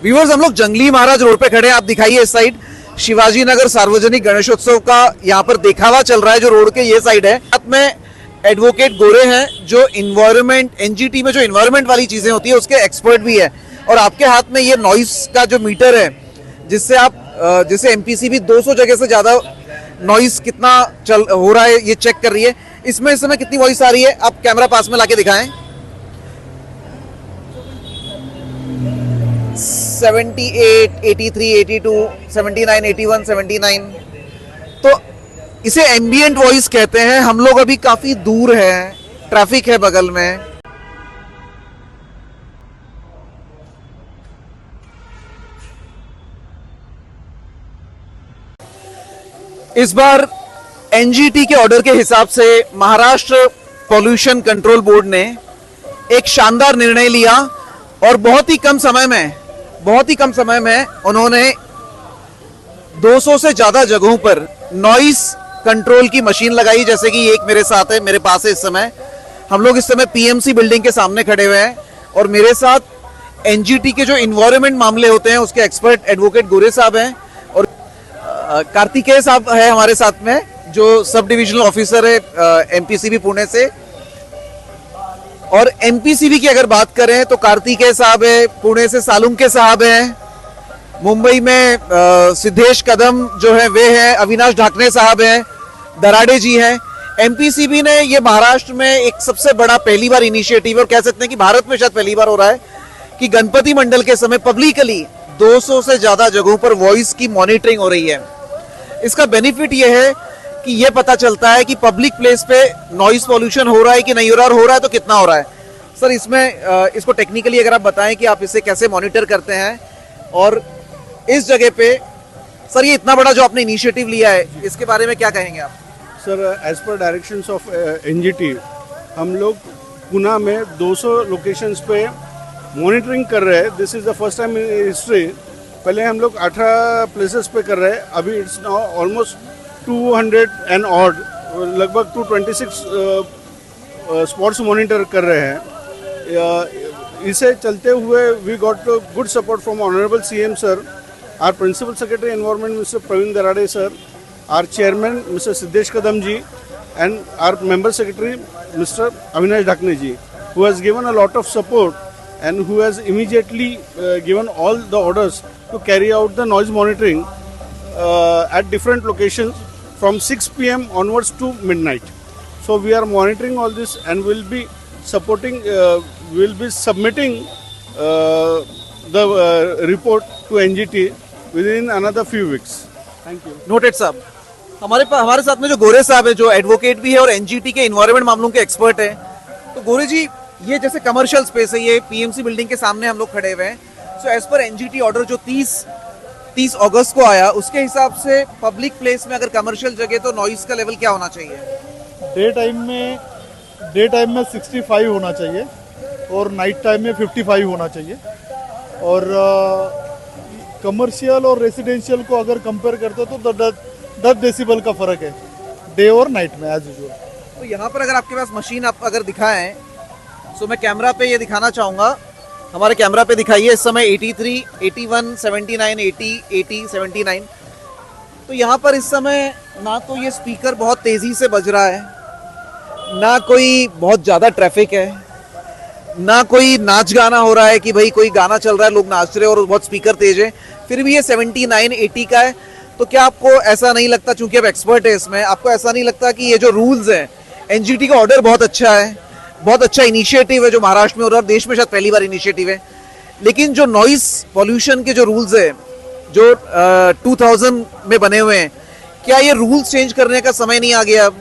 Viewers, हम लोग जंगली महाराज रोड पे खड़े हैं। आप दिखाइए इस साइड शिवाजी नगर सार्वजनिक गणेशोत्सव का यहाँ पर दिखावा चल रहा है, जो रोड के ये साइड है। साथ में एडवोकेट गोरे हैं जो इन्वायरमेंट, एनजीटी में जो इन्वायरमेंट वाली चीजें होती है उसके एक्सपर्ट भी है। और आपके हाथ में ये नॉइस का जो मीटर है, जिससे आप जैसे एमपीसीबी 200 जगह से ज्यादा नॉइस कितना चल हो रहा है ये चेक कर रही है। इसमें इस समय कितनी वॉइस आ रही है, आप कैमरा पास में लाके दिखाएं। 78, 83, 82, 79, 81, 79। तो इसे एम्बिएंट वॉइस कहते हैं। हम लोग अभी काफी दूर हैं, ट्रैफिक है बगल में। इस बार एनजीटी के ऑर्डर के हिसाब से महाराष्ट्र पॉल्यूशन कंट्रोल बोर्ड ने एक शानदार निर्णय लिया और बहुत ही कम समय में उन्होंने 200 से ज्यादा जगहों पर नॉइस कंट्रोल की मशीन लगाई। जैसे कि एक मेरे साथ है, मेरे पास है इस समय। हम लोग इस समय पीएमसी बिल्डिंग के सामने खड़े हुए हैं और मेरे साथ एनजीटी के जो इन्वायरमेंट मामले होते हैं उसके एक्सपर्ट एडवोकेट गोरे साहब हैं और कार्तिकेय साहब है हमारे साथ में, जो सब डिविजनल ऑफिसर है एमपीसीबी पुणे से। और एमपीसीबी की अगर बात करें तो कार्तिकेय साहब है, पुणे से सालुंके साहब हैं, मुंबई में सिद्धेश कदम जो है वे हैं, अविनाश ढाकने साहब हैं, दराडे जी हैं। एमपीसीबी ने ये महाराष्ट्र में एक सबसे बड़ा पहली बार इनिशिएटिव, और कह सकते हैं कि भारत में शायद पहली बार हो रहा है कि गणपति मंडल के समय पब्लिकली 200 से ज्यादा जगहों पर वॉइस की मॉनिटरिंग हो रही है। इसका बेनिफिट यह है कि यह पता चलता है कि पब्लिक प्लेस पे नॉइस पॉल्यूशन हो रहा है कि नहीं हो रहा, और हो रहा है तो कितना हो रहा है। सर, इसमें इसको टेक्निकली अगर आप बताएं कि आप इसे कैसे मॉनिटर करते हैं, और इस जगह पे सर ये इतना बड़ा जो आपने इनिशिएटिव लिया है इसके बारे में क्या कहेंगे आप? सर, एज पर डायरेक्शंस ऑफ एनजीटी हम लोग पुणे में 200 लोकेशंस पे मॉनिटरिंग कर रहे हैं। This is the first time in history. पहले हम लोग 18 प्लेसेस पे कर रहे हैं, अभी it's now almost 200 and odd, लगभग 226 स्पॉट्स मॉनिटर कर रहे हैं। इसे चलते हुए we got good support from honourable CM sir, our principal secretary environment Mister Praveen Darade sir, our chairman Mister Siddhesh Kadam ji, and our member secretary Mr. Avinash Dhakne ji, who has given a lot of support and who has immediately given all the orders to carry out the noise monitoring at different locations from 6 p.m. onwards to midnight. So we are monitoring all this and will be supporting, will be submitting the report to NGT within another few weeks. Thank you. Noted साहब। हमारे साथ में जो गोरे साहब है, जो advocate भी है और एनजीटी के इन्वायरमेंट मामलों के एक्सपर्ट है। तो गोरे जी, ये जैसे कमर्शियल स्पेस है, ये पीएमसी बिल्डिंग के सामने हम लोग खड़े हुए हैं। सो एज पर एनजीटी ऑर्डर जो 30 अगस्त को आया, उसके हिसाब से पब्लिक प्लेस में अगर कमर्शियल जगह तो नॉइस का लेवल क्या होना चाहिए? डे टाइम में 65 होना चाहिए और नाइट टाइम में 55 होना चाहिए। और कमर्शियल और रेसिडेंशियल को अगर कंपेयर करते तो 10 डेसिबल का फर्क है डे और नाइट में एज यूजुअल। तो यहाँ पर अगर आपके पास मशीन आप अगर दिखाएं, तो मैं कैमरा पे ये दिखाना चाहूँगा, हमारे कैमरा पे दिखाइए इस समय 83, 81, 79, 80, 80, 79। तो यहाँ पर इस समय ना तो ये स्पीकर बहुत तेज़ी से बज रहा है, ना कोई बहुत ज़्यादा ट्रैफिक है, ना कोई नाच गाना हो रहा है कि भाई कोई गाना चल रहा है, लोग नाच रहे हैं और बहुत स्पीकर तेज है। फिर भी ये 79, 80 का है। तो क्या आपको ऐसा नहीं लगता, चूंकि आप एक्सपर्ट है इसमें, आपको ऐसा नहीं लगता कि ये जो रूल्स हैं, एनजीटी का ऑर्डर बहुत अच्छा है, बहुत अच्छा इनिशिएटिव है जो महाराष्ट्र में हो रहा है, देश में शायद पहली बार इनिशिएटिव है, लेकिन जो नॉइस पॉल्यूशन के जो रूल्स है जो 2000 में बने हुए हैं, क्या ये रूल्स चेंज करने का समय नहीं आ गया अब?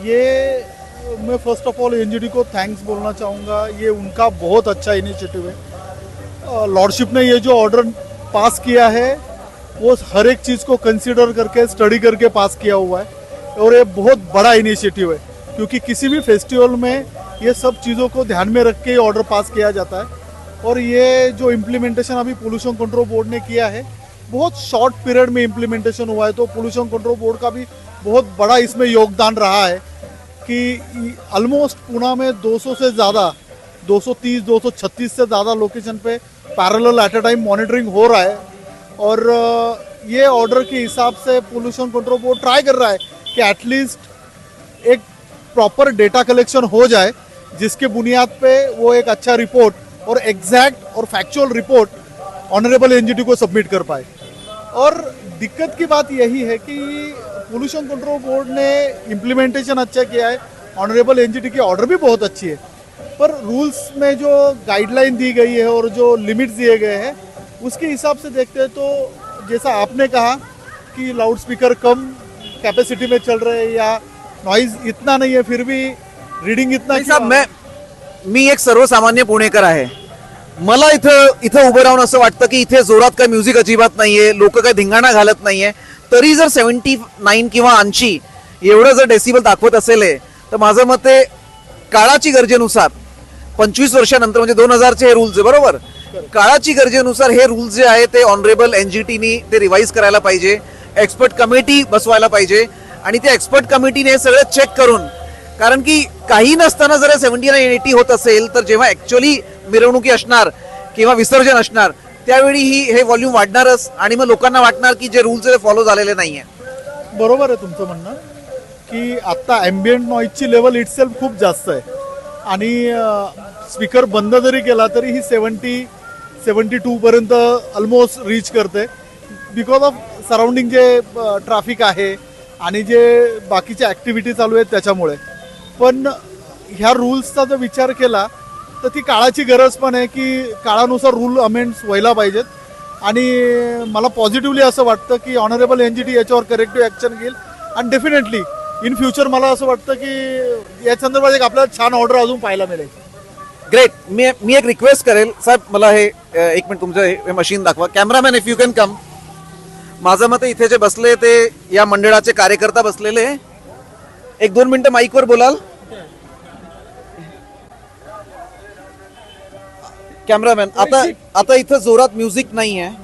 ये मैं फर्स्ट ऑफ ऑल एनजीटी को थैंक्स बोलना चाहूँगा। ये उनका बहुत अच्छा इनिशिएटिव है। लॉर्डशिप ने ये जो ऑर्डर पास किया है वो हर एक चीज़ को कंसीडर करके, स्टडी करके पास किया हुआ है, और ये बहुत बड़ा इनिशिएटिव है, क्योंकि किसी भी फेस्टिवल में ये सब चीज़ों को ध्यान में रख के ऑर्डर पास किया जाता है। और ये जो इम्प्लीमेंटेशन अभी पोल्यूशन कंट्रोल बोर्ड ने किया है, बहुत शॉर्ट पीरियड में इम्प्लीमेंटेशन हुआ है, तो पोल्यूशन कंट्रोल बोर्ड का भी बहुत बड़ा इसमें योगदान रहा है कि ऑलमोस्ट पुणे में 200 से ज़्यादा, 230, 236 से ज़्यादा लोकेशन पे parallel at a time monitoring हो रहा है और ये ऑर्डर के हिसाब से पोल्यूशन कंट्रोल बोर्ड ट्राई कर रहा है कि एटलीस्ट एक प्रॉपर डेटा कलेक्शन हो जाए जिसके बुनियाद पे वो एक अच्छा रिपोर्ट और एग्जैक्ट और फैक्चुअल रिपोर्ट ऑनरेबल एनजीटी को सबमिट कर पाए। और दिक्कत की बात यही है कि पोल्यूशन कंट्रोल बोर्ड ने इम्प्लीमेंटेशन अच्छा किया है, ऑनरेबल एनजीटी की ऑर्डर भी बहुत अच्छी है, पर रूल्स में जो गाइडलाइन दी गई है और जो लिमिट्स दिए गए हैं उसके हिसाब से देखते हैं तो जैसा आपने कहा कि लाउड स्पीकर कम कैपेसिटी में चल रहे हैं या नॉइज इतना नहीं है फिर भी रीडिंग इतना नाही साहेब, मी एक सर्वसामान्य पुणेकर आहे. मला इथं उभं राहून असं वाटतं की इथे जोरात काय म्युझिक अजिबात नाहीये, लोक काय धिंगाणा घालत नाहीये, तरी जर 79 किंवा 80 एवढं जर डेसिबल दाखवत असेल तर माझं मत आहे काळाची गरजेनुसार 25 वर्षानंतर म्हणजे 2000चे हे रूल्स आहे बरोबर, काळाची गरजेनुसार हे रूल्स जे आहे ते ऑनरेबल एनजीटीनी ते रिवाइज करायला पाहिजे, एक्सपर्ट कमिटी बसवायला पाहिजे आणि त्या एक्सपर्ट कमिटीने हे सगळं चेक करून, कारण की काही नसताना जर 79-80 होत असेल तर जेव्हा ऍक्च्युअली मिरवणुकी असणार किंवा विसर्जन असणार त्यावेळी हे व्हॉल्यूम वाढणारच आणि मग लोकांना वाटणार की जे रूल्स आहे फॉलो झालेले नाहीये. बरोबर आहे तुमचं म्हणणं की आता ॲम्बियंट नॉईजची लेवल इटसेल्फ खूप जास्त आहे आणि स्पीकर बंद जरी केला तरी ही 70-72 पर्यंत ऑलमोस्ट रीच करते because of surrounding J traffic आहे आणि जे बाकीच्या ॲक्टिव्हिटी चालू आहेत त्याच्यामुळे. पण ह्या रूल्सचा जर विचार केला तर ती काळाची गरज पण आहे की काळानुसार रूल अमेंड्स व्हायला पाहिजेत आणि मला पॉझिटिव्हली असं वाटतं की ऑनरेबल एनजीटी याच्यावर करेक्टिव्ह ॲक्शन घेईल आणि डेफिनेटली इन फ्युचर मला असं वाटतं की या संदर्भात एक आपल्याला छान ऑर्डर अजून पाहायला मिळेल. ग्रेट. मी एक रिक्वेस्ट करेल साहेब, मला हे एक मिनिट तुमचं हे मशीन दाखवा. Cameraman if you can come. माझं मत इथे जे बसले ते या मंडळाचे कार्यकर्ता बसलेले, 1-2 मिनिटं माईकवर बोलाल. कॅमेरामॅन, आता इथं जोरात म्युझिक नाही आहे,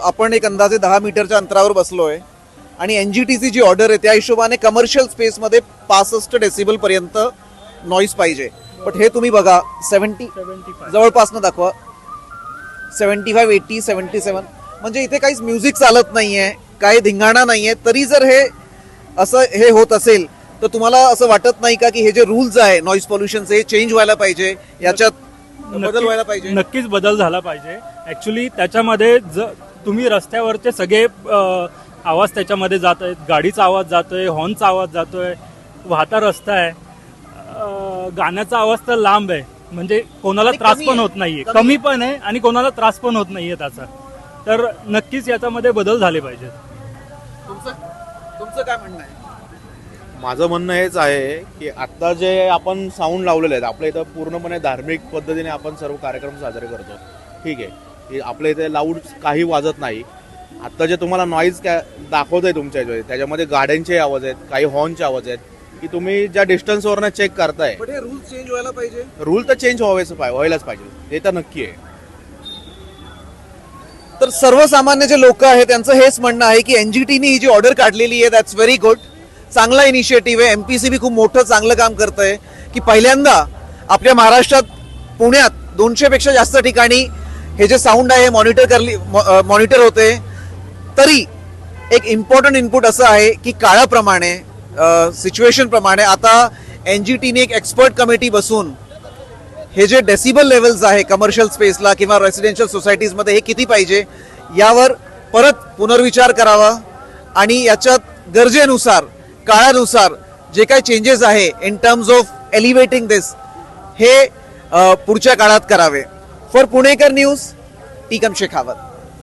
आपण एक अंदाजे 10 मीटरच्या अंतरावर बसलोय आणि एनजीटीची जी ऑर्डर आहे त्या हिशोबाने कमर्शियल स्पेसमध्ये 65 डेसिबल पर्यंत नॉईज पाहिजे. बट हे तुम्ही बघा 70 जवळपासनं दाखवा, 75, 80, 77 म्हणजे इथे काहीच म्युझिक चालत नाहीये, काही धिंगाणा नाहीये, तरी जर हे असं हे होत असेल तर तुम्हाला असं वाटत नाही का की हे जे रूल्स आहे नॉईज पॉल्युशनचे हे चेंज व्हायला पाहिजे, याच्यात बदल व्हायला पाहिजे? नक्कीच बदल झाला पाहिजे. ऍक्च्युली त्याच्यामध्ये तुम्ही रस्त्यावरचे सगळे आवाज त्याच्यामध्ये जात आहेत, गाडीचा आवाज जातोय, हॉर्नचा आवाज जातोय, वाहता रस्ता आहे, गाण्याचा आवाज तर लांब आहे, म्हणजे कोणाला त्रास पण होत नाहीये, कमी पण आहे आणि कोणाला त्रास पण होत नाहीये त्याचा. तर नक्कीच याच्यामध्ये बदल झाले पाहिजेत. तुमचं काय म्हणणं आहे? माझं म्हणणं हेच आहे की आता जे आपण साऊंड लावलेले आहेत आपल्या इथं पूर्णपणे धार्मिक पद्धतीने आपण सर्व कार्यक्रम साजरे करतो, ठीक आहे, की आपल्या इथे लाऊड काही वाजत नाही. आता जे तुम्हाला नॉईज दाखवत आहे तुमच्या इथे त्याच्यामध्ये गाड्यांचे आवाज आहेत, काही हॉर्नचे आवाज आहेत, की तुम्ही ज्या डिस्टन्सवरनं चेक करताय. पण हे रूल चेंज व्हायला पाहिजे. रूल तर चेंज व्हायलाच पाहिजे, ते तर नक्की आहे. तर सर्वसामान्य जे लोक आहेत त्यांचं हेच म्हणणं आहे की एनजीटीने ही जी ऑर्डर काढलेली आहे दॅट्स व्हेरी गुड, चांगला इनिशिएटिव्ह आहे. एमपीसीबी खूप मोठं चांगलं काम करतंय की पहिल्यांदा आपल्या महाराष्ट्रात पुण्यात 200 पेक्षा जास्त ठिकाणी हे जे साऊंड आहे मॉनिटर होते. तरी एक इम्पॉर्टंट इनपुट असं आहे की काळाप्रमाणे सिच्युएशन प्रमाणे आता एनजीटीने एक एक्सपर्ट कमिटी बसून हे जे डेसिबल लेवल्स आहे कमर्शियल स्पेसला किंवा रेसिडेन्शियल सोसायटीजमध्ये हे किती पाहिजे यावर परत पुनर्विचार करावा आणि याच्यात गरजेनुसार काळानुसार जे काही चेंजेस आहे इन टर्म्स ऑफ एलिव्हेटिंग दिस हे पुढच्या काळात करावे. For Punekar news Tikam Shekhawat.